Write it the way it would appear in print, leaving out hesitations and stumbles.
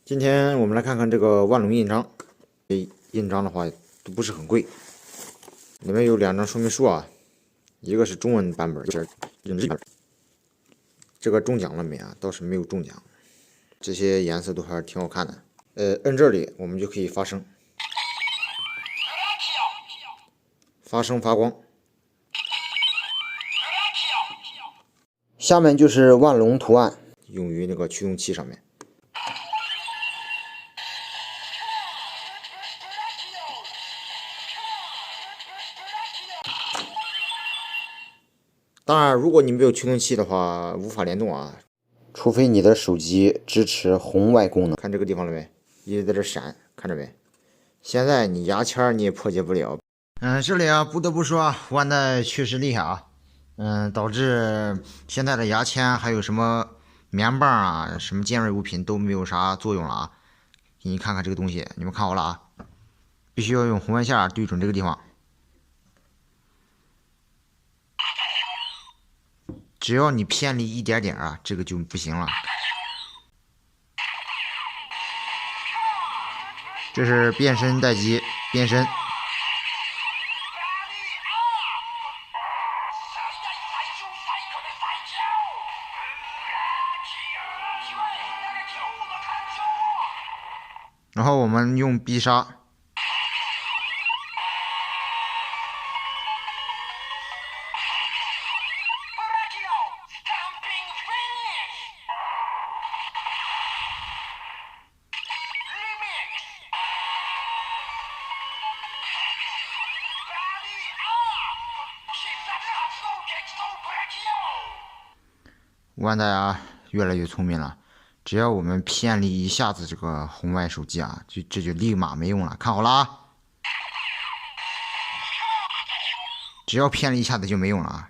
今天我们来看看这个万龙印章，印章的话都不是很贵，里面有2张说明书啊，一个是中文版本，就是日本版本。这个中奖了没啊？倒是没有中奖，这些颜色都还是挺好看的。摁这里我们就可以发声，发声发光。下面就是万龙图案，用于那个驱动器上面。当然，如果你没有驱动器的话，无法联动啊，除非你的手机支持红外功能。看这个地方了没？一直在这闪，看着没？现在你牙签你也破解不了。这里啊，不得不说啊，万代确实厉害啊。导致现在的牙签还有什么棉棒啊，什么尖锐物品都没有啥作用了啊。给你看看这个东西，你们看好了啊，必须要用红外线对准这个地方。只要你偏离一点点啊，这个就不行了。这是变身待机，变身。然后我们用必杀。万代啊，越来越聪明了。只要我们偏离一下子这个红外手机啊，这就立马没用了。看好了啊，只要偏离一下子就没用了啊。